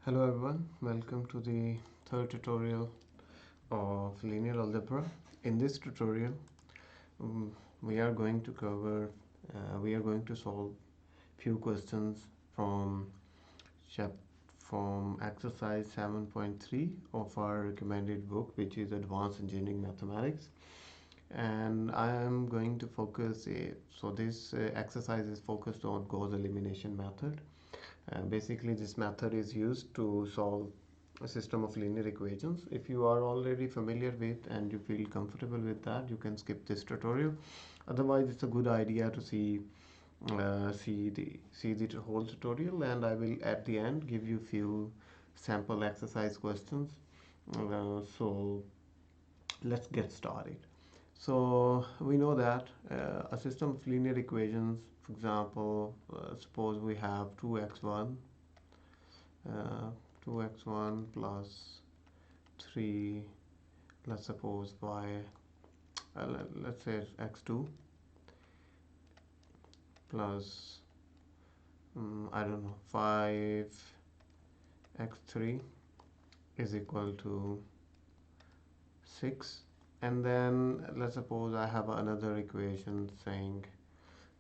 Hello everyone, welcome to the third tutorial of linear algebra. In this tutorial, um, we are going to cover, we are going to solve few questions from chap from exercise 7.3 of our recommended book, which is Advanced Engineering Mathematics. And I am going to focus, so this exercise is focused on Gauss elimination method. Basically, this method is used to solve a system of linear equations. If you are already familiar with and you feel comfortable with that, you can skip this tutorial. Otherwise, it's a good idea to see the whole tutorial, and I will at the end give you few sample exercise questions. So let's get started. So we know that a system of linear equations, for example, suppose we have 2x1 uh, 2x1 plus 3, let's suppose by let's say x2 plus I don't know 5x3 is equal to 6. And then let's suppose I have another equation saying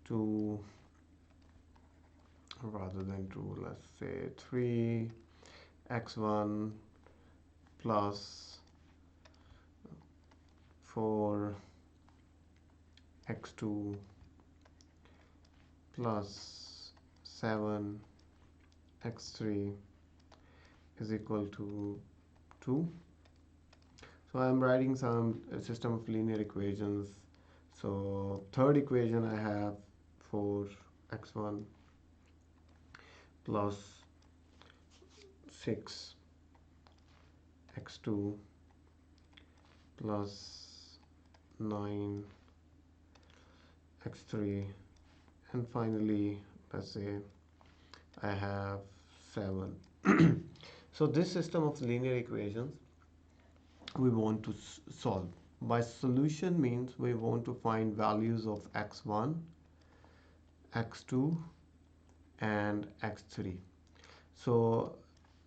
2 rather than 2, let's say 3x1 plus 4x2 plus 7x3 is equal to 2. So I'm writing some system of linear equations. So third equation I have 4x1 plus 6x2 plus 9x3, and finally let's say I have 7. So this system of linear equations we want to solve. By solution means we want to find values of x1, x2 and x3. So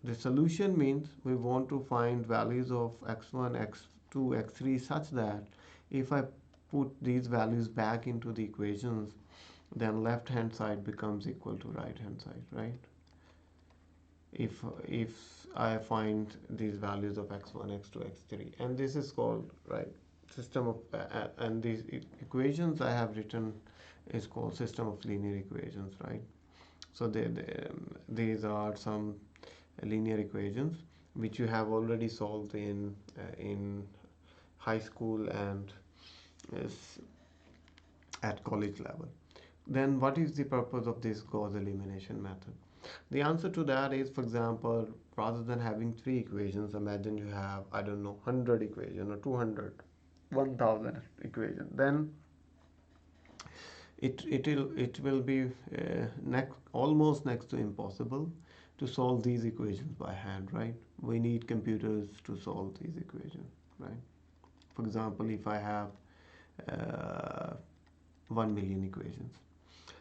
the solution means we want to find values of x1, x2, x3 such that if I put these values back into the equations, then left hand side becomes equal to right hand side, right? If I find these values of x1, x2, x3, and this is called, right, system of and these equations I have written is called system of linear equations, right? So these are some linear equations which you have already solved in high school and is at college level. Then what is the purpose of this Gauss elimination method? The answer to that is, for example, rather than having three equations, imagine you have, I don't know, 100 equation or 200, 1000 equation. Then it will be almost next to impossible to solve these equations by hand, right? We need computers to solve these equations, right? For example, if I have uh, 1 million equations,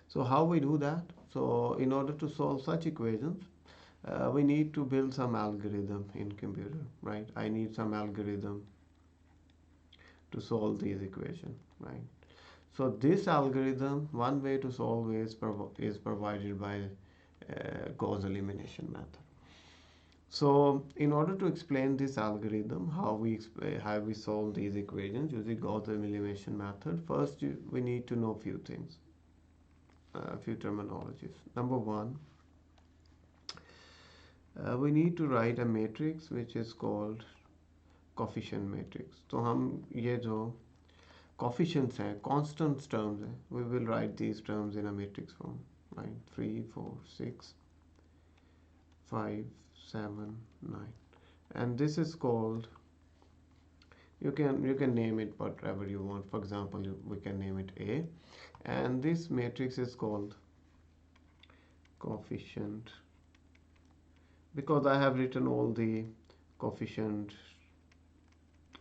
so how we do that? So in order to solve such equations, we need to build some algorithm in computer, right? I need some algorithm to solve these equations, right? So this algorithm, one way to solve is provided by Gauss elimination method. So in order to explain this algorithm, how we solve these equations using Gauss elimination method, first we need to know few things, few terminologies. Number one, we need to write a matrix which is called coefficient matrix. तो हम ये जो coefficients हैं, constants terms हैं, we will write these terms in a matrix form, right? 3, 4, 6, 5, 7, 9, and this is called, you can name it whatever you want. For example, we can name it A, and this matrix is called coefficient because I have written all the coefficient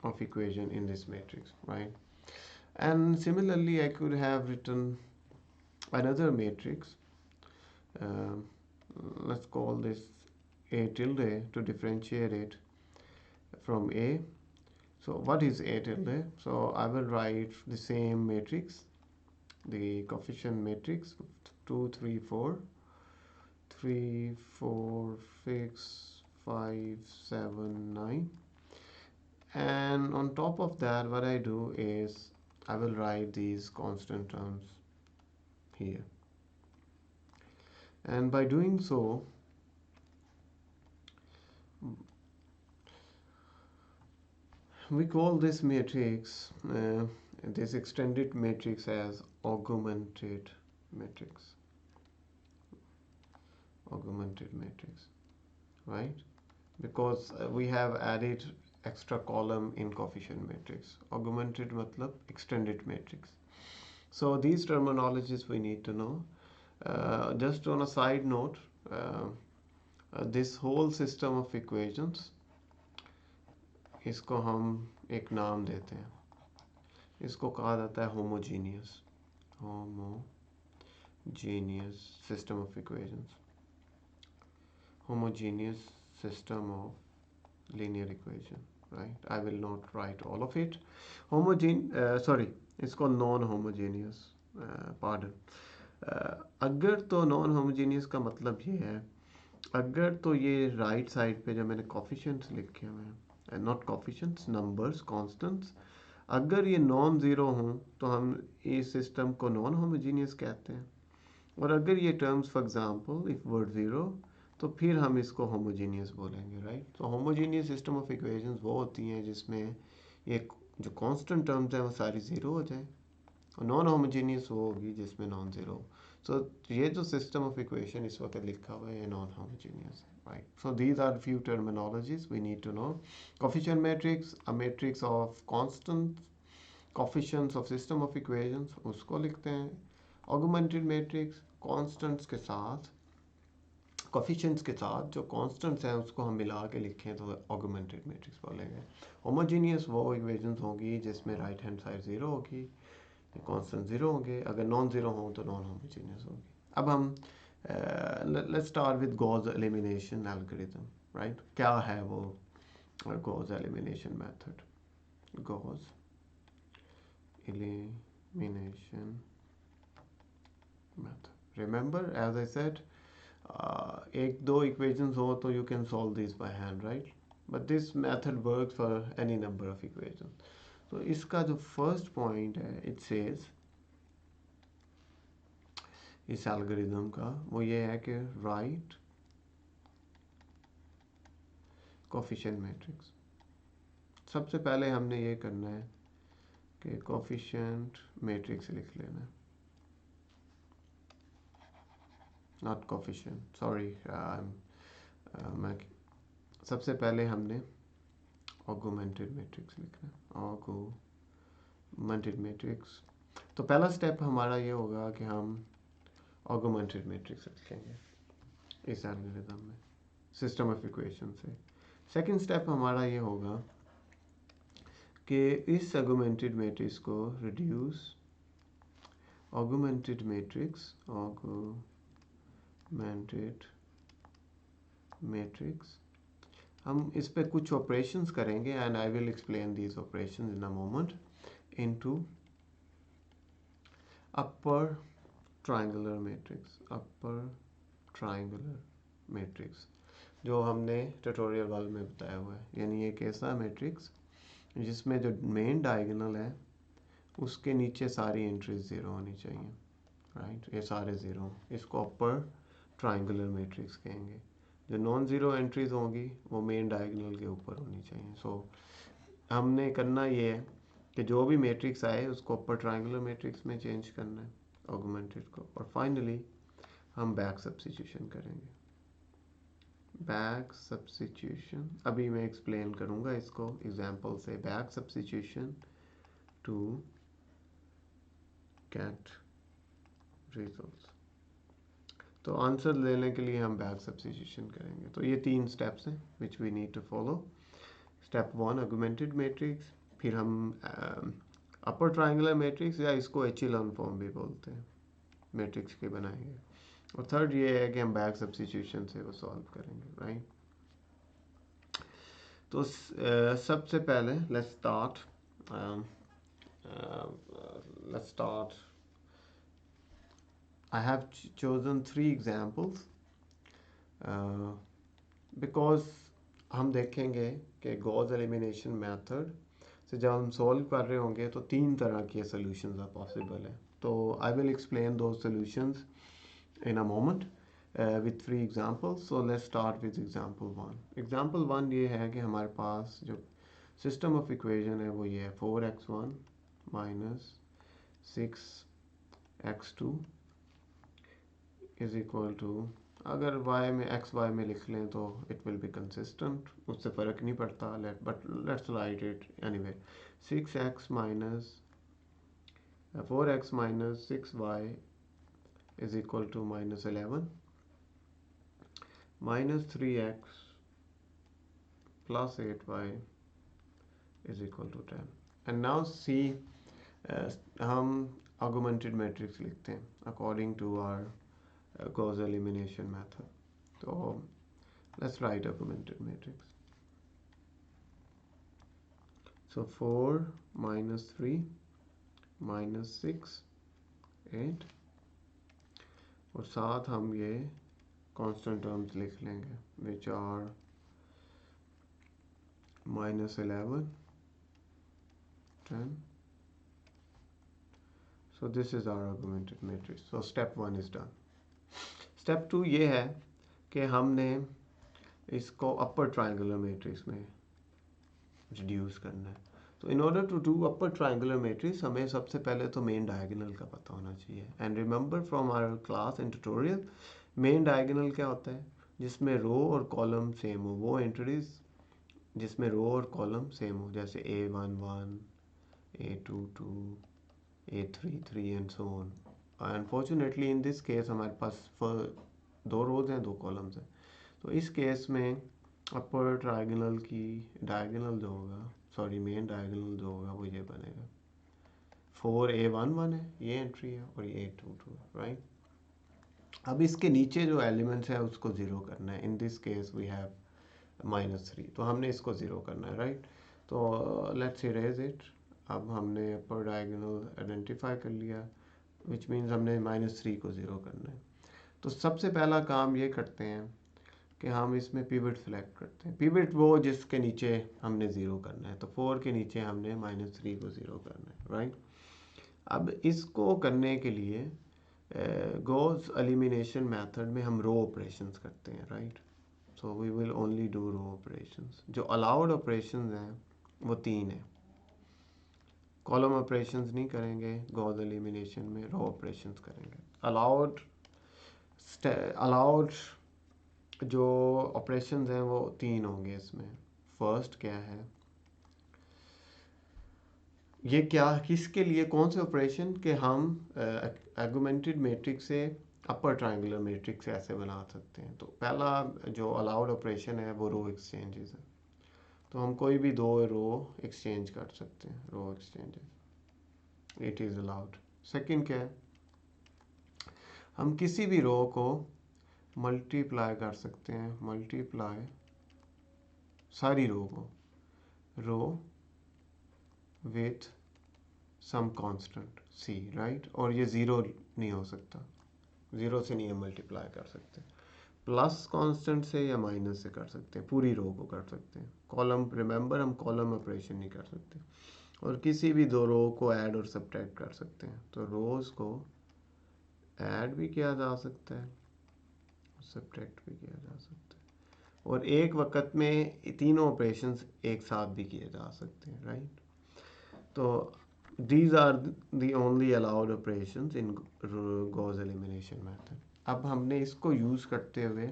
of equation in this matrix, right? And similarly, I could have written another matrix. um, let's call this a tilde to differentiate it from A. So what is A tilde? So I will write the same matrix, the coefficient matrix 2, 3, 4, 3, 4, 6, 5, 7, 9, and on top of that what I do is I will write these constant terms here, and by doing so we call this matrix, this extended matrix, as augmented matrix. Augmented matrix, right? Because we have added extra column in coefficient matrix. Augmented matlab extended matrix. So these terminologies we need to know. Just on a side note, this whole system of equations, इसको हम एक नाम देते हैं, इसको कहा जाता है homogeneous system of equations, homogeneous system of linear equation, right? I will not write all of it. इसको non homogeneous, pardon. अगर तो नॉन होमोजीनियस का मतलब ये है, अगर तो ये राइट साइड पे जो मैंने कोफिशिएंट्स लिखे हुए हैं, नॉट कोफिशिएंट्स, नंबर्स, कांस्टेंट्स, अगर ये नॉन ज़ीरो हों तो हम इस सिस्टम को नॉन होमोजीनियस कहते हैं, और अगर ये terms for example if word zero तो फिर हम इसको होमोजीनियस बोलेंगे, राइट? तो होमोजीनियस सिस्टम ऑफ इक्वेशंस वो होती हैं जिसमें ये जो कांस्टेंट टर्म्स हैं वो सारी ज़ीरो हो जाए, और नॉन होमोजीनियस वो होगी जिसमें नॉन ज़ीरो हो. सो ये जो सिस्टम ऑफ इक्वेशन इस वक्त लिखा हुआ है ये नॉन होमोजीनियस है, right? So these are few terminologies we need to know. Coefficient matrix, a matrix of constant coefficients of system of equations, उसको लिखते हैं. ऑगमेंटेड मैट्रिक्स, कांस्टेंट्स के साथ, कोफिशिएंट्स के साथ जो कांस्टेंट्स हैं उसको हम मिला के लिखें तो ऑगमेंटेड मैट्रिक्स बोलेंगे. होमोजीनियस वो इक्वेशंस होंगी जिसमें राइट हैंड साइड ज़ीरो होगी, कांस्टेंट ज़ीरो होंगे, अगर नॉन ज़ीरो हो तो नॉन होमोजीनियस होगी. अब हम let's start with Gauss elimination algorithm, right? क्या है वो Gauss elimination method? Gauss elimination method, remember as I said, एक दो इक्वेशंस हो तो you can solve this by hand, right? But this method works for any number of equations. तो इसका जो फर्स्ट पॉइंट है इट सेज, इस algorithm का वो ये है कि राइट कोफिशिएंट मैट्रिक्स. सबसे पहले हमने ये करना है कि कोफिशिएंट मैट्रिक्स लिख लेना है, नॉट कोफिशिएंट, सॉरी. मैं सबसे पहले हमने ऑगमेंटेड मैट्रिक्स लिखना है, ऑगमेंटेड मैट्रिक्स. तो पहला स्टेप हमारा ये होगा कि हम ऑगमेंटेड मैट्रिक्स लिखेंगे इस एल्गोरिथम में सिस्टम ऑफ इक्वेशन से. सेकंड स्टेप हमारा ये होगा कि इस ऑगमेंटेड मैट्रिक्स को reduce, augmented matrix, augmented matrix, हम इस पे कुछ ऑपरेशंस करेंगे and I will explain these operations in a moment, into upper triangular matrix, upper triangular matrix जो हमने ट्यूटोरियल वाले में बताया हुआ है. यानी एक ऐसा मैट्रिक्स जिसमें जो मेन डायगोनल है उसके नीचे सारी एंट्रीज ज़ीरो होनी चाहिए, राइट? ये सारे ज़ीरो, इसको अपर ट्रायंगुलर मैट्रिक्स कहेंगे. जो नॉन ज़ीरो एंट्रीज होंगी वो मेन डायगोनल के ऊपर होनी चाहिए. सो हमने करना ये है कि जो भी मैट्रिक्स आए उसको अपर ट्रायंगुलर मैट्रिक्स में चेंज करना है, ऑगमेंटेड को, और फाइनली हम बैक सब्स्टिट्यूशन करेंगे. बैक सब्स्टिट्यूशन अभी मैं एक्सप्लेन करूँगा इसको एग्जांपल से. Back substitution to get results. तो आंसर लेने के लिए हम बैक सब्स्टिट्यूशन करेंगे. तो ये तीन स्टेप्स हैं which we need to follow. Step one augmented matrix, फिर हम अपर ट्रायंगुलर मैट्रिक्स या इसको एचेलॉन फॉर्म भी बोलते हैं मैट्रिक्स के बनाएंगे, और थर्ड ये है कि हम बैक सब्स्टिट्यूशन से वो सॉल्व करेंगे, राइट? तो सबसे पहले let's start. I have chosen 3 examples because हम देखेंगे कि गॉस एलिमिनेशन मेथड से जब हम सॉल्व कर रहे होंगे तो 3 तरह के सॉल्यूशंस पॉसिबल है. तो आई विल एक्सप्लेन दो solutions in a moment with 3 examples. So let's start with example 1. Example 1 ये है कि हमारे पास जो सिस्टम ऑफ इक्वेशन है वो ये है 4x1 minus 6x2 is equal to, अगर y में x y में लिख लें तो it will be consistent, उससे फ़र्क नहीं पड़ता, but let's write it anyway. 6x minus 4x minus 6y is equal to minus 11 minus 3x plus 8y is equal to 10. And now see, हम augmented matrix लिखते हैं according to our Gauss elimination method. So let's write augmented matrix. So 4 minus 3 minus 6 8 और साथ हम ये constant terms लिख लेंगे which are minus 11 10. So this is our augmented matrix. So step 1 is done. Step 2 ये है कि हमने इसको अपर ट्रायंगुलर मैट्रिक्स में रिड्यूस करना है. तो in order to do upper triangular matrix हमें सबसे पहले तो मेन डायगोनल का पता होना चाहिए. And remember from our class and tutorial, main diagonal क्या होता है? जिसमें रो और कॉलम सेम हो, वो एंट्रीज जिसमें रो और कॉलम सेम हो, जैसे A11 A22 A33 and so on. Unfortunately in this case हमारे पास 2 रोज हैं 2 कॉलम्स हैं. तो इस केस में अपर ट्रायंगुलर की डायगोनल जो होगा, सॉरी मेन डायगोनल जो होगा वो ये बनेगा. 4A11 है, ये एंट्री है, और ये A22 है, राइट. अब इसके नीचे जो एलिमेंट्स है उसको ज़ीरो करना है. In this case we have -3, तो हमने इसको ज़ीरो करना है, राइट. तो लेट्स इरेज इट. अब हमने अपर डायगोनल आइडेंटिफाई कर लिया, विच मीन्स हमने -3 को ज़ीरो करना है. तो सबसे पहला काम ये करते हैं कि हम इसमें पिवट सेलेक्ट करते हैं. पिवट वो जिसके नीचे हमने ज़ीरो करना है. तो 4 के नीचे हमने -3 को ज़ीरो करना है, राइट. अब इसको करने के लिए गॉस एलिमिनेशन मेथड में हम रो ऑपरेशंस करते हैं, right. So we will only do row operations. जो अलाउड ऑपरेशंस हैं वो 3 हैं. कॉलम ऑपरेशंस नहीं करेंगे गॉस एलिमिनेशन में, रो ऑपरेशंस करेंगे. अलाउड जो ऑपरेशंस हैं वो 3 होंगे इसमें. फर्स्ट क्या है, ये क्या किसके लिए, कौन से ऑपरेशन के हम आर्गुमेंटेड मैट्रिक्स से अपर ट्रायंगुलर मैट्रिक्स ऐसे बना सकते हैं. तो पहला जो अलाउड ऑपरेशन है वो रो एक्सचेंजेस है. तो हम कोई भी 2 रो एक्सचेंज कर सकते हैं, row exchanges, it is allowed. Second क्या है, हम किसी भी रो को मल्टीप्लाई कर सकते हैं, मल्टीप्लाई सारी रो को, row with some constant c, right. और ये ज़ीरो नहीं हो सकता, ज़ीरो से नहीं हम मल्टीप्लाई कर सकते. प्लस कांस्टेंट से या माइनस से कर सकते हैं, पूरी रो को कर सकते हैं. कॉलम, रिमेंबर हम कॉलम ऑपरेशन नहीं कर सकते. और किसी भी 2 रो को ऐड और सब्ट्रैक्ट कर सकते हैं. तो रोज़ को ऐड भी किया जा सकता है, सब्ट्रैक्ट भी किया जा सकता है, और एक वक्त में तीनों ऑपरेशंस एक साथ भी किए जा सकते हैं, राइट. तो these are the only allowed operations in Gauss elimination method. अब हमने इसको यूज़ करते हुए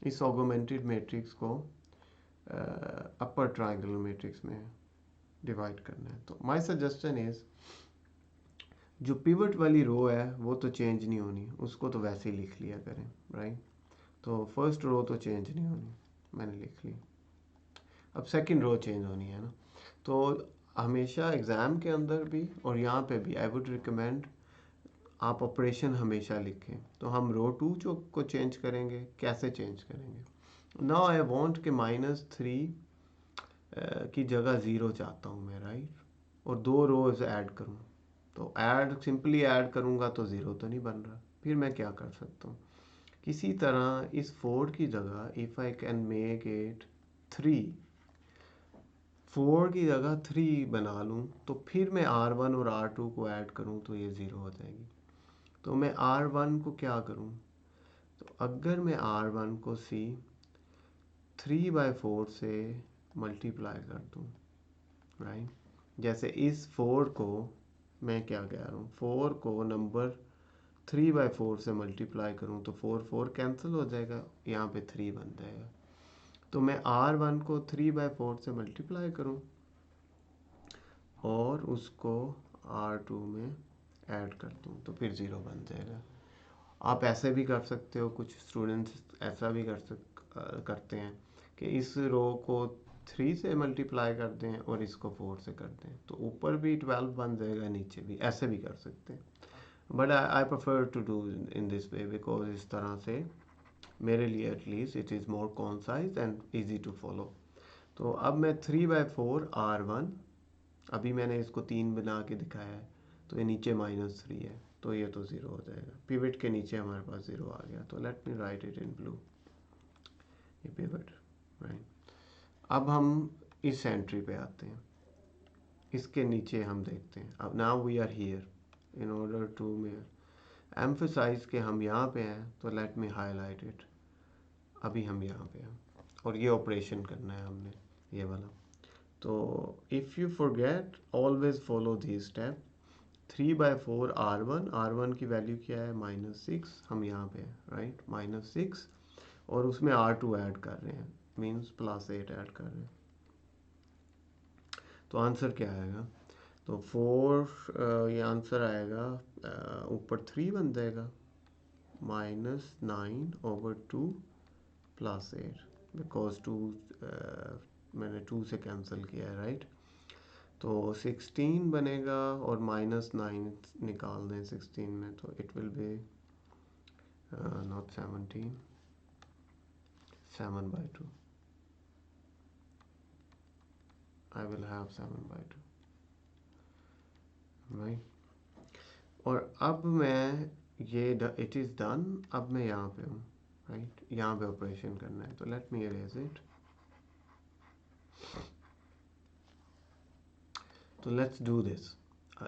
इस ऑगमेंटेड मैट्रिक्स को अपर ट्रायंगुलर मैट्रिक्स में डिवाइड करना है. तो माय सजेशन इज़, जो पिवट वाली रो है वो तो चेंज नहीं होनी, उसको तो वैसे ही लिख लिया करें, राइट. तो फर्स्ट रो तो चेंज नहीं होनी, मैंने लिख ली. अब सेकंड रो चेंज होनी है ना. तो हमेशा एग्ज़ाम के अंदर भी और यहाँ पे भी आई वुड रिकमेंड आप ऑपरेशन हमेशा लिखें. तो हम रो 2 को चेंज करेंगे. कैसे चेंज करेंगे? नाउ आई वांट कि -3 की जगह ज़ीरो चाहता हूँ मैं, राइट, और दो रोज़ ऐड करूँ, तो ऐड सिंपली ऐड करूँगा तो ज़ीरो तो नहीं बन रहा। फिर मैं क्या कर सकता हूँ, किसी तरह इस 4 की जगह if I can make it 3, 4 की जगह 3 बना लूँ, तो फिर मैं R1 और R2 को ऐड करूँ तो ये ज़ीरो हो जाएगी। तो मैं R1 को क्या करूँ, तो अगर मैं R1 को 3/4 से मल्टीप्लाई कर दूँ, राइट, जैसे इस 4 को मैं क्या कह रहा हूँ, 4 को नंबर 3/4 से मल्टीप्लाई करूँ तो 4 कैंसिल हो जाएगा, यहाँ पे 3 बन जाएगा। तो मैं R1 को 3/4 से मल्टीप्लाई करूँ और उसको R2 में ऐड कर दूँ तो फिर ज़ीरो बन जाएगा। आप ऐसे भी कर सकते हो, कुछ स्टूडेंट्स ऐसा भी करते हैं कि इस रो को 3 से मल्टीप्लाई कर दें और इसको 4 से कर दें, तो ऊपर भी 12 बन जाएगा, नीचे भी, ऐसे भी कर सकते हैं। But I prefer to do in this way because इस तरह से मेरे लिए at least it is more concise and easy to follow. तो अब मैं 3/4 R1, अभी मैंने इसको 3 बना के दिखाया है, तो ये नीचे -3 है, तो ये तो ज़ीरो हो जाएगा। पिवट के नीचे हमारे पास ज़ीरो आ गया, तो late me write it in blue, ये पिवट, राइट। अब हम इस एंट्री पे आते हैं, इसके नीचे हम देखते हैं। अब now we are here, in order to emphasise के हम यहाँ पे हैं, तो लेट मी हाईलाइट इट। अभी हम यहाँ पे हैं और ये ऑपरेशन करना है हमने, ये वाला। तो if you forget always follow the step. 3/4 R1 की वैल्यू क्या है, -6, हम यहाँ पे हैं, राइट, -6, और उसमें R2 ऐड कर रहे हैं, मीन्स +8 ऐड कर रहे हैं। तो आंसर क्या आएगा, तो 4 ये आंसर आएगा, ऊपर 3 बन जाएगा, -9/2 +8, बिकॉज 2 मैंने 2 से कैंसिल किया है, राइट। तो 16 बनेगा और -9 निकाल दें 16 में, तो it will be not 17, 7/2, I will have 7/2, right. और अब मैं ये इट इज़ डन, अब मैं यहाँ पे हूँ, राइट, यहाँ पे ऑपरेशन करना है, तो लेट मी इरेज इट। तो लेट्स डू दिस,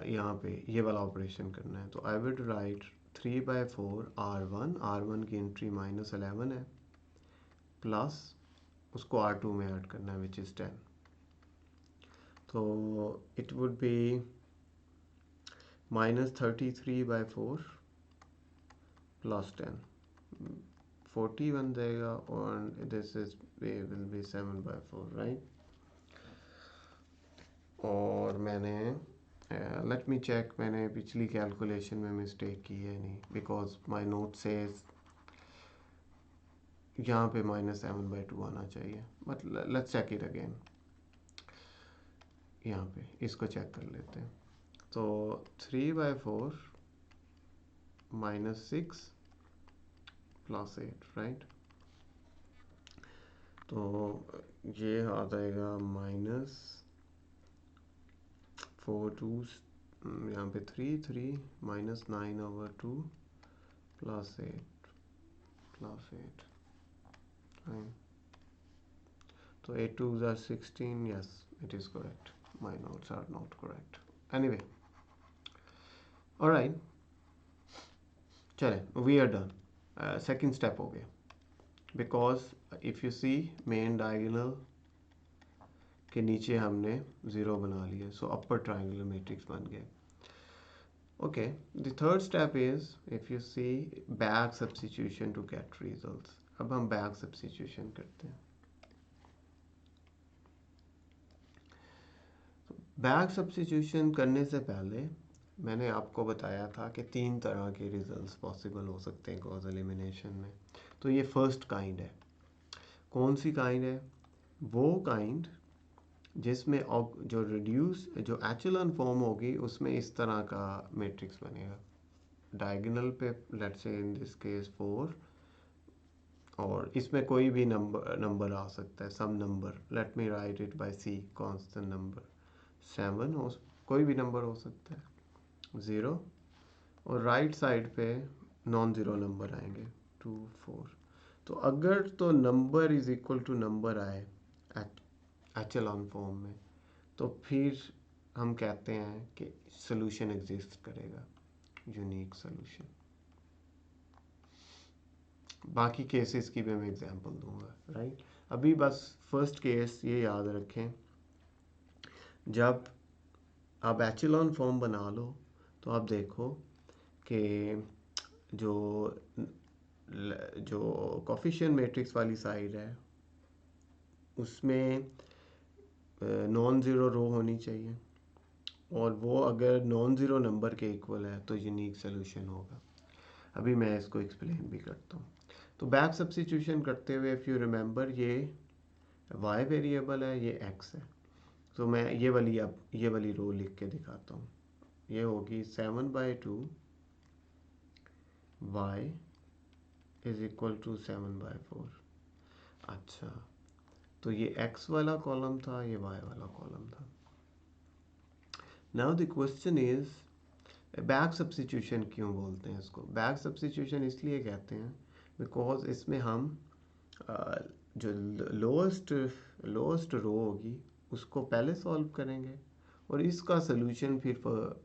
यहाँ पे ये वाला ऑपरेशन करना है, तो आई विल राइट 3/4 R1 की एंट्री -11 है, प्लस उसको R2 में ऐड करना है विच इज़ 10, तो इट वुड बी -33/4 प्लस 10, 40 बन जाएगा, और this is will be 7/4, right. और मैंने लेट मी चेक, मैंने पिछली कैलकुलेशन में मिस्टेक की है नहीं, बिकॉज माई नोट सेज यहाँ पे -7/2 आना चाहिए, but let's check it again. यहाँ पे इसको चेक कर लेते हैं, तो 3/4 -6 +8, राइट, तो ये आ जाएगा -4 यहाँ पे 3 -9/2 +8, right? So 8 2s are 16, yes, it is correct. My notes are not correct. Anyway, alright, चले, we are done. Second step हो गया, because if you see main diagonal के नीचे हमने 0 बना लिया, so upper triangular matrix बन गया. Okay, the third step is if you see back substitution to get results. अब हम back substitution करते हैं. बैक सब्स्टिट्यूशन करने से पहले मैंने आपको बताया था कि 3 तरह के रिजल्ट्स पॉसिबल हो सकते हैं गॉस एलिमिनेशन में। तो ये फर्स्ट काइंड है। कौन सी काइंड है? वो काइंड जिसमें जो एचेलॉन फॉर्म होगी उसमें इस तरह का मैट्रिक्स बनेगा। डायगोनल पे let's say in this case 4, और इसमें कोई भी नंबर आ सकता है, some number, let me write it by C, constant number 7 हो, कोई भी नंबर हो सकता है, 0, और राइट साइड पे नॉन ज़ीरो नंबर आएंगे 2 4। तो अगर तो number is equal to number आए एचेलॉन फॉर्म में, तो फिर हम कहते हैं कि सोल्यूशन एग्जिस्ट करेगा, यूनिक सोल्यूशन। बाकी केसेस की भी मैं एग्जांपल दूंगा, राइट। अभी बस फर्स्ट केस ये याद रखें, जब आप एचेलॉन फॉर्म बना लो तो आप देखो कि जो जो कोफिशिएंट मैट्रिक्स वाली साइड है उसमें नॉन ज़ीरो रो होनी चाहिए, और वो अगर नॉन ज़ीरो नंबर के इक्वल है तो यूनिक सोल्यूशन होगा। अभी मैं इसको एक्सप्लेन भी करता हूँ। तो बैक सब्स्टिट्यूशन करते हुए इफ़ यू रिमेंबर, ये y वेरिएबल है, ये x है, तो मैं ये वाली रो लिख के दिखाता हूँ। ये होगी 7/2 y इज इक्वल टू 7/4। अच्छा, तो ये x वाला कॉलम था, ये y वाला कॉलम था। Now the question is, back substitution क्यों बोलते हैं इसको? बैक सब्स्टिट्यूशन इसलिए कहते हैं बिकॉज इसमें हम जो लोएस्ट रो होगी उसको पहले सॉल्व करेंगे और इसका सोल्यूशन फिर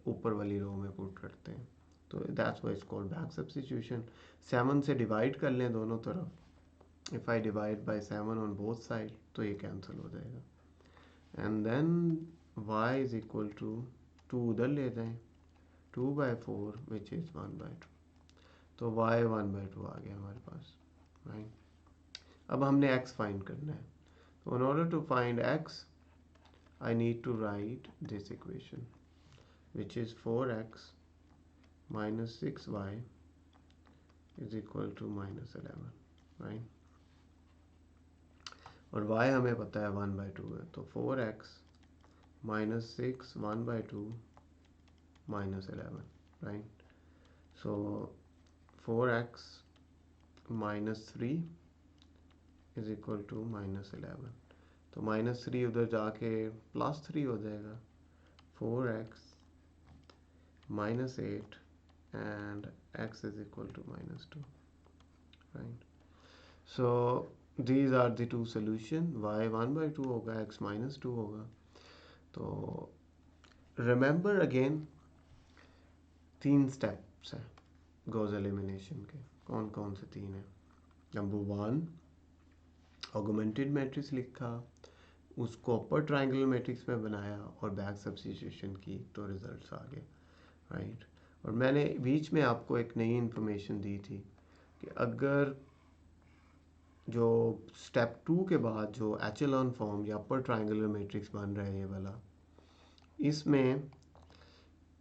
ऊपर वाली रो में पुट करते हैं। तो that's why it's called back substitution. 7 से डिवाइड कर लें दोनों तरफ, if I divide by 7 on both side तो ये कैंसिल हो जाएगा। And then y is equal to 2 उधर ले जाएं, 2/4 विच इज़ 1/2, तो y 1/2 आ गया हमारे पास, राइट। अब हमने x फाइंड करना है, तो in order to find x I need to write this equation, which is 4x minus 6y is equal to minus 11, right? और y हमें पता है 1/2 है, तो 4x minus 6 1/2 minus 11, right? So 4x minus 3 is equal to minus 11, तो -3 उधर जाके +3 हो जाएगा, 4x minus 8 and x is equal to -2, right? So these are the two solution, y 1/2 होगा, x -2 होगा। तो remember again, 3 steps हैं गॉस एलिमिनेशन के। कौन कौन से 3 हैं? नंबर 1, ऑगमेंटेड मैट्रिक्स लिखा, उसको अपर ट्रायंगुलर मैट्रिक्स में बनाया और बैक सब्स्टिट्यूशन की तो रिजल्ट्स आ गए, राइट। और मैंने बीच में आपको एक नई इन्फॉर्मेशन दी थी कि अगर जो स्टेप 2 के बाद जो एचेलॉन फॉर्म या अपर ट्रायंगुलर मैट्रिक्स बन रहा है ये वाला, इसमें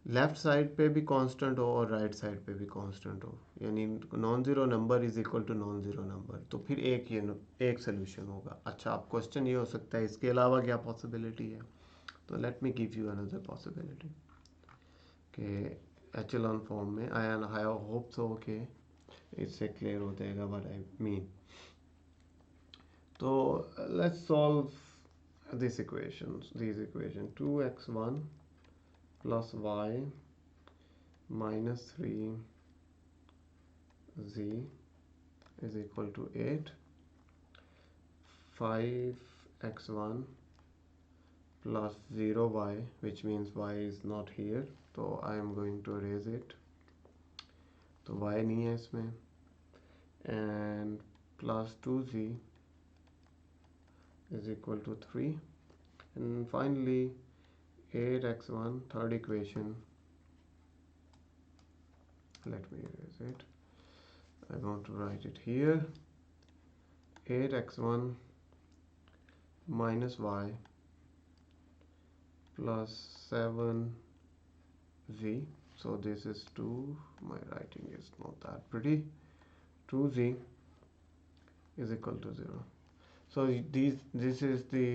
लेफ्ट साइड पे भी कांस्टेंट हो और राइट साइड पे भी कांस्टेंट हो, यानी non zero number is equal to non zero number, तो फिर एक सोल्यूशन होगा। अच्छा, अब क्वेश्चन ये हो सकता है इसके अलावा क्या पॉसिबिलिटी है, तो let me give you another possibility कि एचेलॉन फॉर्म में आई होप सो कि इससे क्लियर हो जाएगा व्हाट आई मीन। तो let's solve these equation 2x1 plus y minus 3z is equal to 8, 5x1 plus 0y, which means y is not here, so I am going to erase it, तो y नहीं है इसमें, and plus 2z is equal to 3, and finally 8x1, third equation, let me erase it, I want to write it here, 8x1 minus y plus 7z, so this is 2, my writing is not that pretty, 2z is equal to 0. So this is the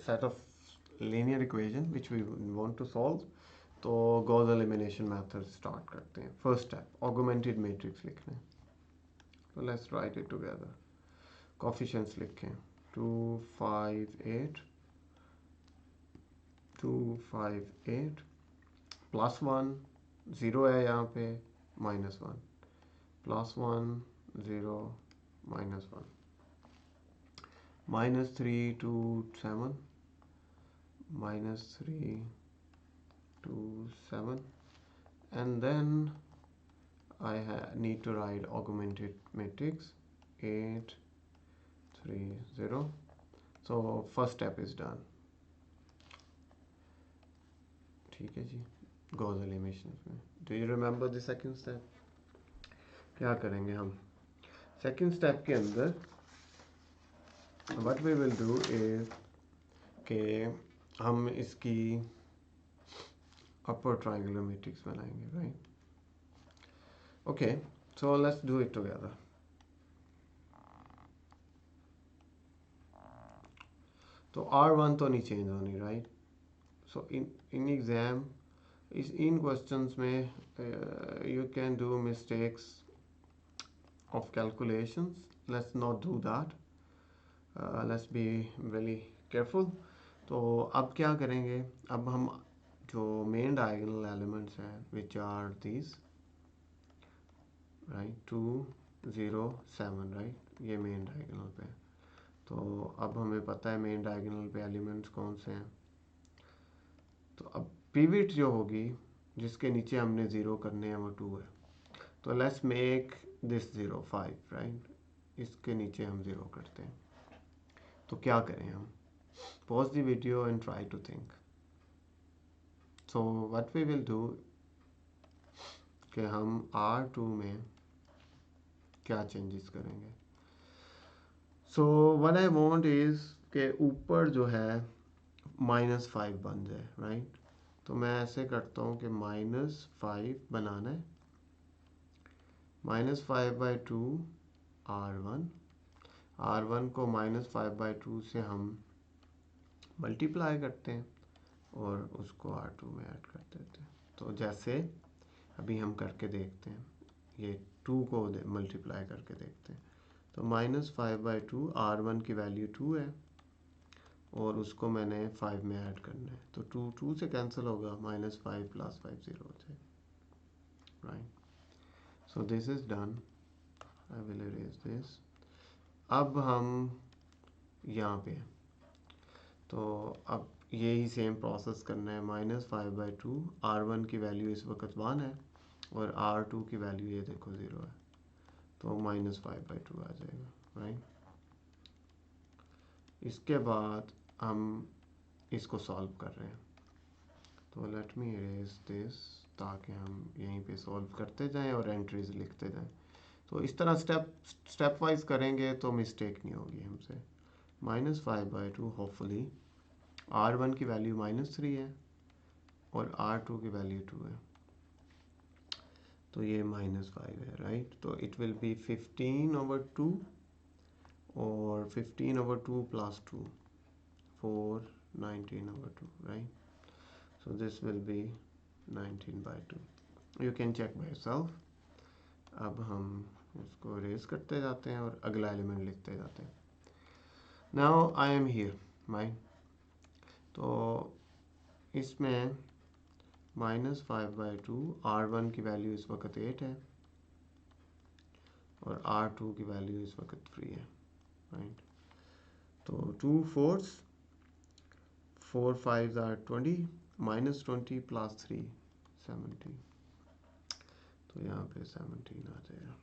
set of linear equation which we want to solve. तो Gauss elimination method start करते हैं। First step, augmented matrix लिखना है, So let's write it together. Coefficients लिखें 258 258 plus one zero है यहाँ पे -1 +1 0 -1 -327 -327 and then I need to write augmented matrix 8 3 0. So first step is done. ठीक है जी, Gauss elimination में. Do you remember the second step? क्या करेंगे हम सेकंड स्टेप के अंदर? What we will do is कि हम इसकी upper triangular matrix बनाएंगे, right? Okay, so let's do it together. तो R1 तो नहीं चेंज होनी, राइट? सो इन एग्ज़ाम इन क्वेश्चंस में you can do mistakes of calculations. Let's not do that. Let's be very careful. तो अब क्या करेंगे? अब हम जो मेन डायगोनल एलिमेंट्स हैं which are these, right, 2 0 7, right, ये मेन डायगोनल पे. तो अब हमें पता है मेन डायगोनल पे एलिमेंट्स कौन से हैं. तो अब पिवट जो होगी जिसके नीचे हमने ज़ीरो करने हैं वो 2 है. तो लेट्स मेक दिस 0 5, राइट. इसके नीचे हम ज़ीरो करते हैं. तो क्या करें हम? Pause the video and try to think. So what we will do कि हम R2 में क्या चेंजेस करेंगे. So what I want is के ऊपर जो है -5 बन जाए, राइट. तो मैं ऐसे करता हूँ कि -5 बनाना है. -5/2 R1 को -5/2 से हम मल्टीप्लाई करते हैं और उसको R2 में ऐड कर देते हैं. तो जैसे अभी हम करके देखते हैं, ये 2 को मल्टीप्लाई करके देखते हैं. तो -5/2 R1 की वैल्यू 2 है और उसको मैंने 5 में ऐड करना है. तो 2 से कैंसिल होगा, -5 + 5 0 हो जाए, right. So this is done. I will erase this. अब हम यहाँ पे, तो अब यही सेम प्रोसेस करना है. -5/2 R1 की वैल्यू इस वक्त 1 है और R2 की वैल्यू ये देखो 0 है. तो -5/2 आ जाएगा, राइट. इसके बाद हम इसको सॉल्व कर रहे हैं. तो लेट मी इरेज दिस ताकि हम यहीं पे सॉल्व करते जाएं और एंट्रीज लिखते जाएं. तो इस तरह स्टेप वाइज करेंगे तो मिस्टेक नहीं होगी हमसे. -5/2 होपफुली R1 की वैल्यू -3 है और R2 की वैल्यू 2 है. तो ये -5 है, राइट. तो इट विल बी 15/2 और 15/2 + 2 4 19/2, right. So this will be 19/2. You can check by yourself. अब हम उसको रेज करते जाते हैं और अगला एलिमेंट लिखते जाते हैं. Now I am here, right. तो इसमें -5/2 R1 की वैल्यू इस वक्त 8 है और R2 की वैल्यू इस वक्त 3 है, राइट. तो 2 4s 4 5s are 20, -20 + 3 17. तो यहाँ पे 17 आ जाएगा.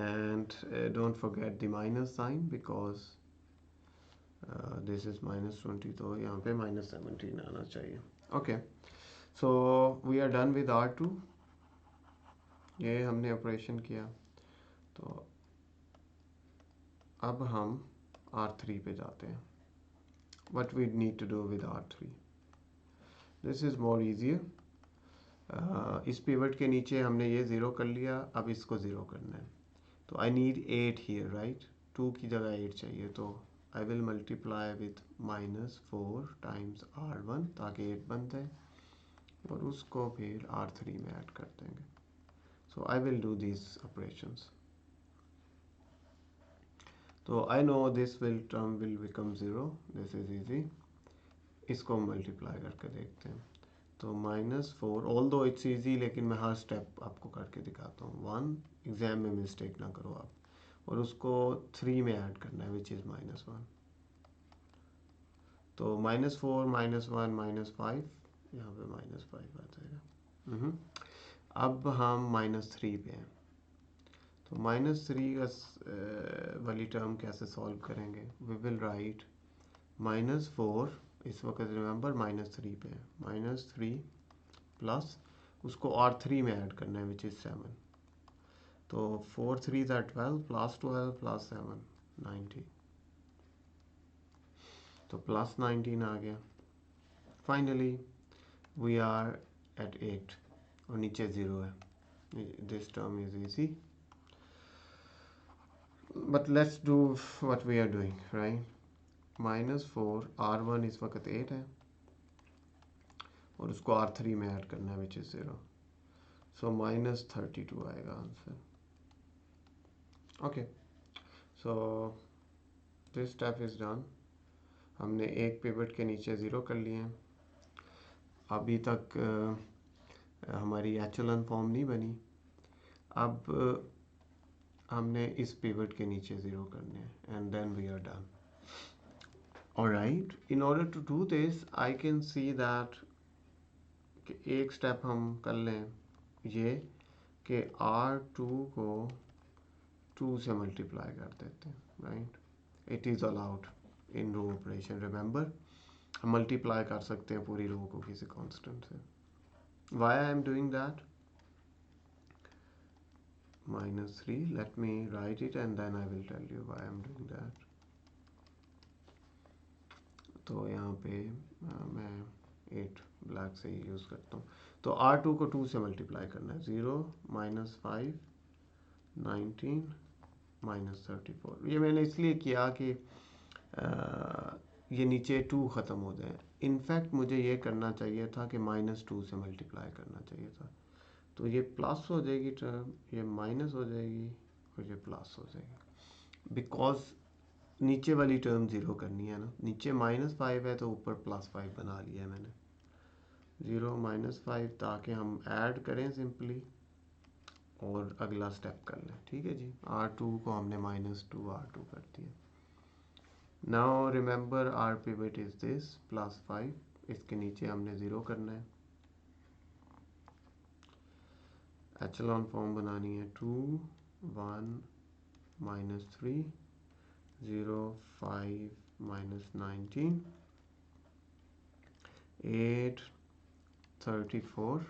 And don't forget the minus sign because this is -20, तो यहाँ पे -17 आना चाहिए. Okay, so we are done with R2. ये हमने ऑपरेशन किया. तो अब हम R3 पे जाते हैं. What we need to do with R3? This is more easier. इस पिवट के नीचे हमने ये 0 कर लिया. अब इसको 0 करना है. तो आई नीड 8 हियर, राइट. 2 की जगह 8 चाहिए. तो I will multiply with -4 times R1 ताकि 8 बन जाए और उसको फिर R3 में ऐड कर देंगे. So I will do these operations. So I know this will term will become 0. This is easy. इसको मल्टीप्लाई करके देखते हैं. तो -4, ऑल दो इट्स ईजी, लेकिन मैं हर स्टेप आपको करके दिखाता हूँ. 1, एग्जाम में मिस्टेक ना करो आप. और उसको 3 में ऐड करना है, विच इज़ -1. तो -4 -1 -5, यहाँ पे -5 आ जाएगा. अब हम -3 पे हैं. तो -3 वाली टर्म कैसे सॉल्व करेंगे? वी विल राइट -4, इस वक्त रिमेंबर -3 पे है. -3 प्लस उसको और 3 में ऐड करना है, विच इज़ 7. तो 4 3 12 प्लस 12 प्लस 7 90. तो प्लस 19 आ गया. फाइनली वी आर एट 8 और नीचे 0 है. This term is easy, but let's do what we are doing, right. -4 R1 इस वक्त 8 है और उसको R3 में ऐड करना है, विच इज़ 0. सो -32 आएगा answer. Okay, so this step is done. हमने एक पिवट के नीचे 0 कर लिए हैं. अभी तक हमारी एचेलॉन फॉर्म नहीं बनी. अब हमने इस पिवट के नीचे 0 करने हैं and then we are done. Alright, in order to do this I can see that एक स्टेप हम कर लें ये कि R2 को 2 से मल्टीप्लाई कर देते हैं, right. It is allowed in row operation. Remember, हम मल्टीप्लाई कर सकते हैं पूरी रो को किसी कांस्टेंट से. Why I am doing that? -3, let me write it and then I will tell you why I am doing that. तो यहाँ पे मैं 8 ब्लैक से ही यूज़ करता हूँ. तो R2 को 2 से मल्टीप्लाई करना है. 0 -5 19 -34. ये मैंने इसलिए किया कि ये नीचे 2 ख़त्म हो जाए. इनफैक्ट मुझे ये करना चाहिए था कि -2 से मल्टीप्लाई करना चाहिए था. तो ये प्लस हो जाएगी टर्म, ये माइनस हो जाएगी और ये प्लस हो जाएगी, बिकॉज नीचे वाली टर्म 0 करनी है ना. नीचे -5 है तो ऊपर +5 बना लिया है मैंने. 0 -5 ताकि हम ऐड करें सिंपली और अगला स्टेप कर लें. ठीक है जी. R2 को हमने -2 R2 कर दिया. Now remember our pivot is this +5. इसके नीचे हमने 0 करना है. एचेलॉन फॉर्म बनानी है. 2 1 -3 0 5 -19 8 34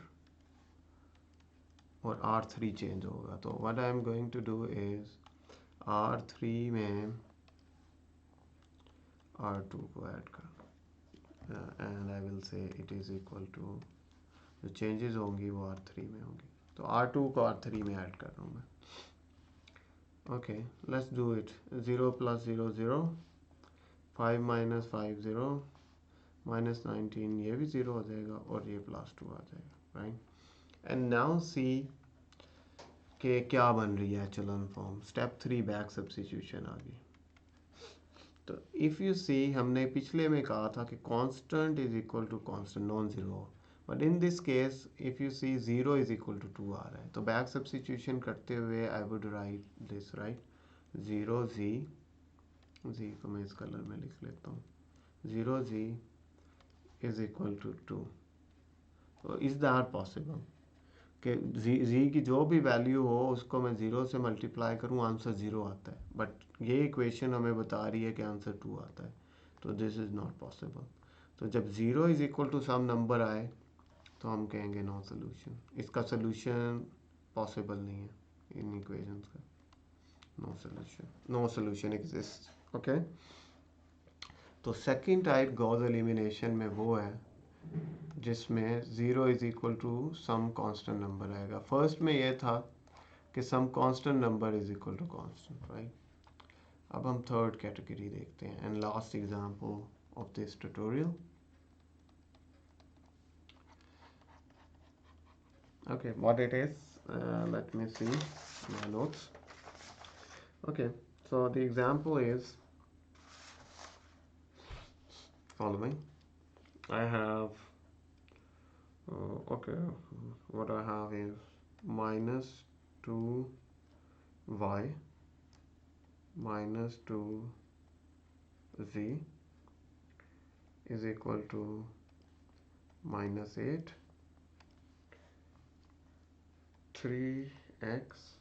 और R3 चेंज होगा. तो what I am going to do is R3 में R2 को ऐड कर and I will say it is equal to, जो चेंजेस होंगी वो R3 में होंगी. तो R2 को R3 में ऐड कर रहा हूँ मैं. Okay, let's do it. 0 + 0 0, 5 - 5 0, -19 ये भी 0 हो जाएगा और ये +2 आ जाएगा, राइट. एंड नाउ सी कि क्या बन रही है echelon form. Step 3 back substitution आ गई. तो इफ़ यू सी, हमने पिछले में कहा था कि constant is equal to constant non zero, but in this case if you see 0 is equal to 2 आ रहा है. तो बैक सब्स्टिट्यूशन करते हुए I would write this, right. 0 जी को मैं इस कलर में लिख लेता हूँ. 0 जी इज इक्वल टू 2. तो इज़ दैट पॉसिबल कि जी की जो भी वैल्यू हो उसको मैं 0 से मल्टीप्लाई करूँ, आंसर 0 आता है. बट ये इक्वेशन हमें बता रही है कि आंसर 2 आता है. तो दिस इज़ नॉट पॉसिबल. तो जब 0 is equal to some number आए तो हम कहेंगे नो सोल्यूशन. इसका सोल्यूशन पॉसिबल नहीं है इन इक्वेशंस का. No solution exist. ओके. तो सेकंड टाइप गॉस एलिमिनेशन में वो है जिसमें 0 is equal to some constant number आएगा. फर्स्ट में ये था कि some constant number is equal to constant, right. अब हम थर्ड कैटेगरी देखते हैं and last example of this tutorial. Okay, what it is, let me see my notes. Okay, so the example is following. I have okay, what I have is minus 2y minus 2z is equal to minus 8, 3x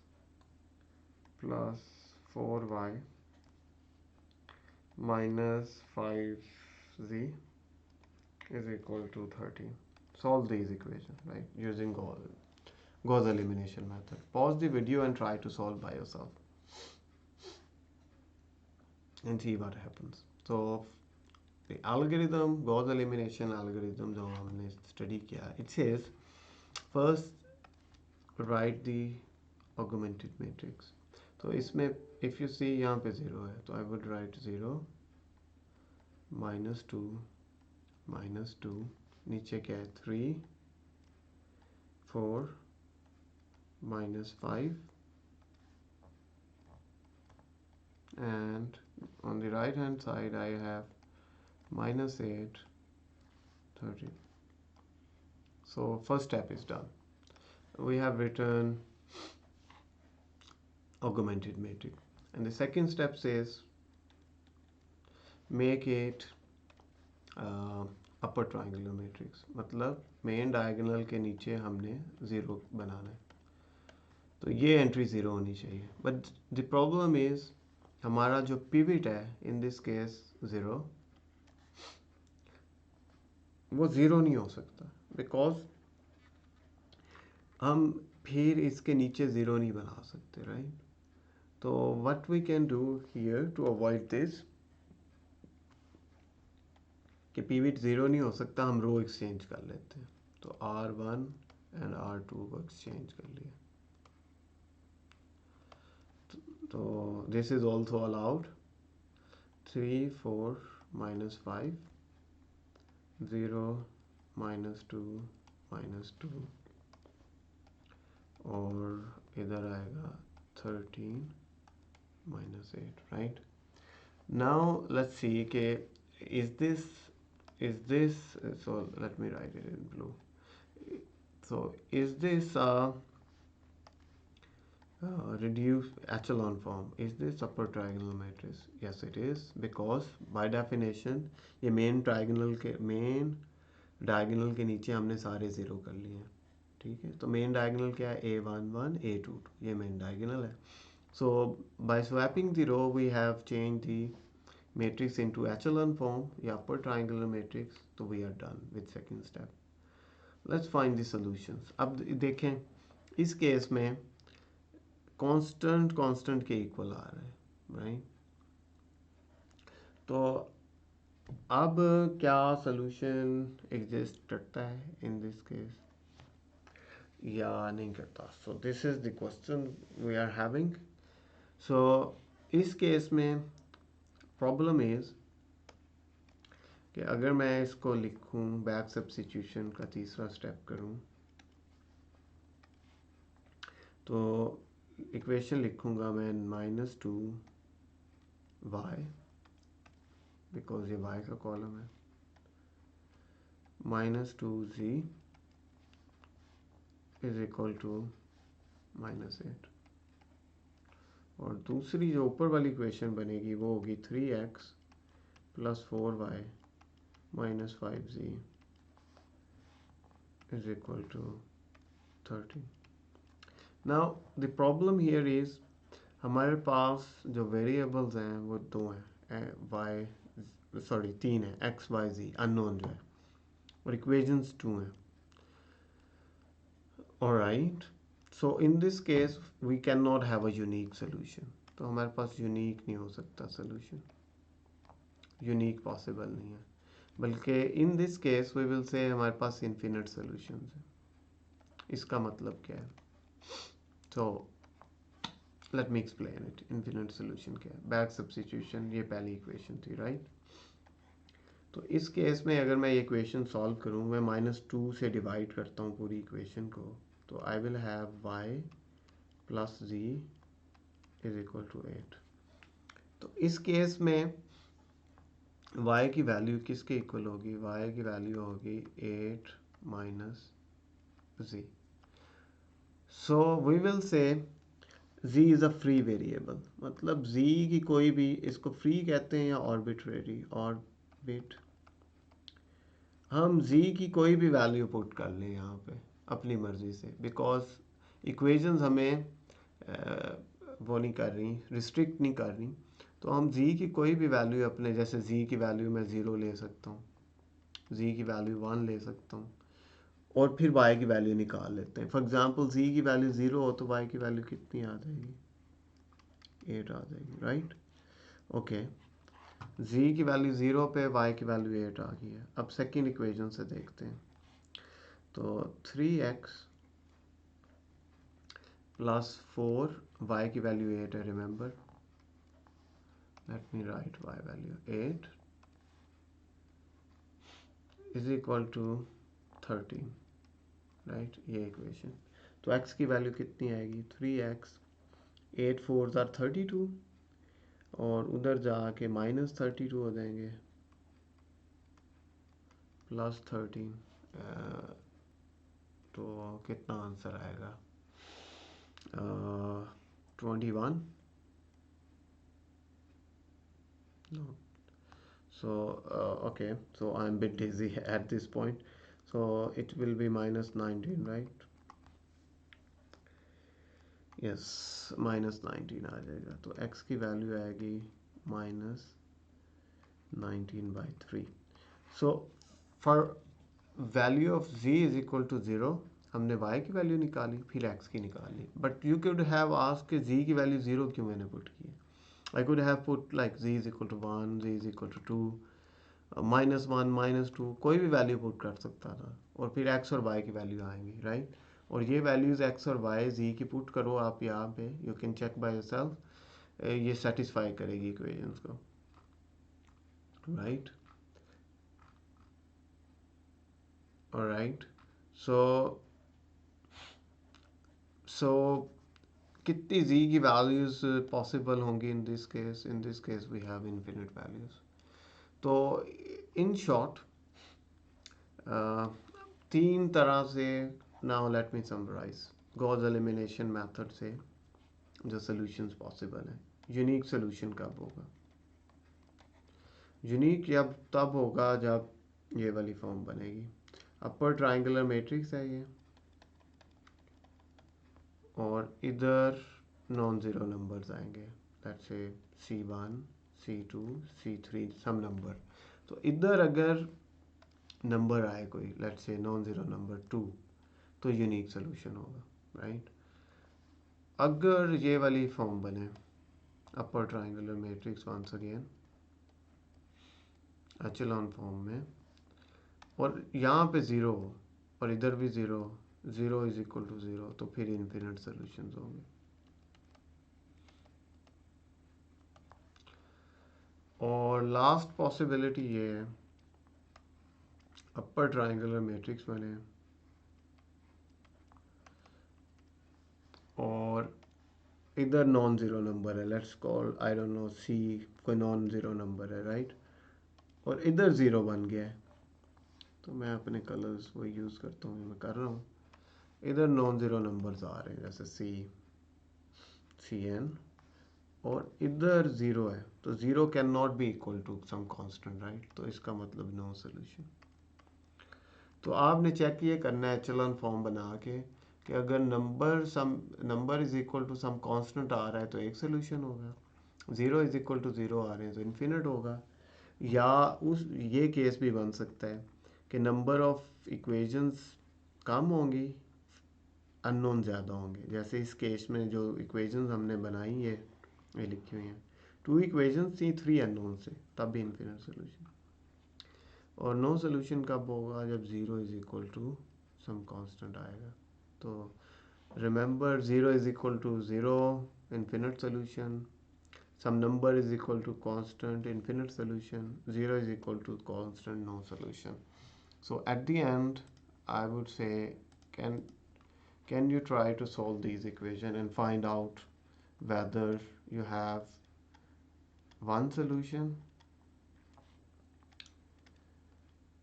plus 4y minus 5z is equal to 13. Solve these equations, right, using Gauss elimination method. Pause the video and try to solve by yourself and see what happens. So the algorithm, Gauss elimination algorithm जो हमने study किया, it says first write the augmented matrix. तो इसमें if you see यहाँ पे 0 है, तो I would write 0 minus 2 minus 2, नीचे क्या है 3 4 minus 5, and on the right hand side I have minus 8 13. So first step is done. We have written augmented matrix, and the second step says make it upper triangular matrix. मतलब main diagonal के नीचे हमने 0 बनाना है, तो ये entry 0 होनी चाहिए. But the problem is हमारा जो पिवट है इन दिस केस 0, वो 0 नहीं हो सकता बिकॉज हम फिर इसके नीचे 0 नहीं बना सकते, राइट. तो what we can do here to avoid this कि पिवट 0 नहीं हो सकता, हम रो एक्सचेंज कर लेते हैं. तो R1 एंड R2 को एक्सचेंज कर लिया. तो this is also allowed. 3 4 minus 5 0 minus 2 minus 2, और इधर आएगा 13 minus 8, right. Now let's see कि is this so let me write it in blue. So is this reduced echelon form? Is this upper trigonal matrix? Yes it is, because by definition ये main diagonal के नीचे हमने सारे 0 कर लिए हैं, ठीक है. तो मेन डायगोनल क्या है, A11 A22, ये मेन डायगोनल है. So by swapping the row we have changed the matrix into echelon form या upper triangular matrix. तो we are done with second step. Let's find the solutions. अब देखें इस case में constant के equal आ रहा है, राइट. तो अब क्या सॉल्यूशन एग्जिस्ट करता है इन दिस केस या नहीं करता. So this is the question we are having. So इस केस में प्रॉब्लम इज कि अगर मैं इसको लिखूं, बैक सब्स्टिट्यूशन का तीसरा स्टेप करूं, तो इक्वेशन लिखूंगा मैं -2y, बिकॉज ये y का कॉलम है, -2z इज इक्वल टू -8, और दूसरी जो ऊपर वाली इक्वेशन बनेगी वो होगी 3x plus 4y minus 5z is equal to 13. Now the problem here is हमारे पास जो वेरिएबल्स हैं वो 2 हैं, तीन है, x y z अननोन जो है, और इक्वेशंस 2 हैं. Alright. So in this case we can not have a unique solution. तो हमारे पास यूनिक नहीं हो सकता सोल्यूशन, यूनिक पॉसिबल नहीं है, बल्कि in this case we will say हमारे पास इन्फिनिट सोल्यूशंस हैं. इसका मतलब क्या है? So let me explain it. Infinite solution क्या है? बैक सब्स्टिट्यूशन, ये पहली इक्वेशन थी, राइट. तो इस केस में अगर मैं ये इक्वेशन सॉल्व करूँ, मैं -2 से डिवाइड करता हूँ पूरी इक्वेशन को, तो I will have y plus z is equal to 8। तो इस केस में y की वैल्यू किसके इक्वल होगी? y की वैल्यू होगी 8 minus z। So we will say z is a free variable, मतलब z की कोई भी, इसको फ्री कहते हैं या ऑर्बिट्रेरी, ऑर्बिट, हम z की कोई भी वैल्यू पुट कर लें यहाँ पे अपनी मर्ज़ी से, बिकॉज इक्वेशंस हमें वो नहीं कर रही, रिस्ट्रिक्ट नहीं कर रही। तो हम z की कोई भी वैल्यू अपने, जैसे z की वैल्यू मैं 0 ले सकता हूँ, z की वैल्यू 1 ले सकता हूँ, और फिर y की वैल्यू निकाल लेते हैं। फॉर एग्जांपल z की वैल्यू 0 हो तो y की वैल्यू कितनी आ जाएगी? 8 आ जाएगी, राइट? ओके, z की वैल्यू 0 पे y की वैल्यू 8 आ गई है। अब सेकंड इक्वेशन से देखते हैं। तो 3x प्लस 4, y की वैल्यू 8 है, remember, let me write y value 8 is equal to 13, right? ये इक्वेशन। तो x की वैल्यू कितनी आएगी? 3x, 8 4 आर 32, और उधर जाके माइनस 32 हो जाएंगे, प्लस 13। तो कितना आंसर आएगा? 21? No. So okay, so I'm a bit dizzy at this point, so it will be minus 19, right? Yes, minus 19 आ जाएगा। तो x की वैल्यू आएगी minus 19/3। so for value of z is equal to 0, हमने y की value निकाली, फिर x की निकाली, but you could have asked कि z की वैल्यू 0 क्यों मैंने पुट की है? I could have put like z is equal to 1, z is equal to 2, -1 -2, कोई भी वैल्यू पुट कर सकता था, और फिर x और y की वैल्यू आएंगी, राइट? और ये वैल्यूज़ x और y z की पुट करो आप यहाँ पे, you can check by yourself, ये सेटिस्फाई करेगी इक्वेशंस को, राइट? ऑलराइट, सो सो कितनी z की वैल्यूज़ पॉसिबल होंगी in this case? In this case we have infinite values. तो इन शॉर्ट तीन तरह से, now let me summarise, Gauss elimination method से जो सॉल्यूशंस पॉसिबल हैं। यूनिक सॉल्यूशन कब होगा? यूनिक जब तब होगा जब ये वाली फॉर्म बनेगी, अपर ट्राइंगुलर मैट्रिक्स है ये, और इधर नॉन ज़ीरो नंबर्स आएंगे, let's say C1 C2 C3 some number. तो इधर अगर नंबर आए कोई, let's say non zero number 2, तो यूनिक सोल्यूशन होगा, राइट? अगर ये वाली फॉर्म बने, upper triangular matrix once again echelon form में, और यहाँ पे ज़ीरो हो और इधर भी zero, zero is equal to zero, तो फिर इन्फिनिट सोल्यूशंस होंगे। और लास्ट पॉसिबिलिटी ये है, अपर ट्राइंगुलर मैट्रिक्स बने और इधर नॉन ज़ीरो नंबर है, let's call I don't know C, कोई नॉन ज़ीरो नंबर है, राइट? और इधर ज़ीरो बन गया है, तो मैं अपने कलर्स वो यूज़ करता हूँ, मैं कर रहा हूँ। इधर नॉन ज़ीरो नंबर्स आ रहे हैं, जैसे CN, और इधर ज़ीरो है, तो zero can not be equal to some constant, right? तो इसका मतलब नो सोल्यूशन। तो आपने चेक ये करना है एचेलॉन फॉर्म बना के कि अगर number is equal to some constant आ रहा है तो एक सोल्यूशन होगा, zero is equal to zero आ रहे हैं तो इन्फिनिट होगा, या उस ये केस भी बन सकता है कि नंबर ऑफ इक्वेशंस कम होंगी, अननोन ज़्यादा होंगे। जैसे इस केस में जो इक्वेशंस हमने बनाई है, ये लिखी हुई हैं, 2 इक्वेशंस थी, 3 अननोन से, तब भी इन्फिनिट सोल्यूशन। और नो सोल्यूशन कब होगा? जब zero is equal to some constant आएगा। तो remember, zero is equal to zero, infinite solution, some number is equal to constant, infinite solution, 0 is equal to constant, no solution. So at the end I would say, can Can you try to solve these equations and find out whether you have one solution,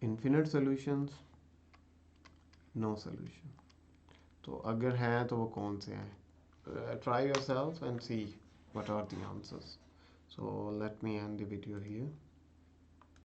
infinite solutions, no solution? तो अगर हैं तो वो कौन से हैं? Try yourself and see what are the answers. So let me end the video here.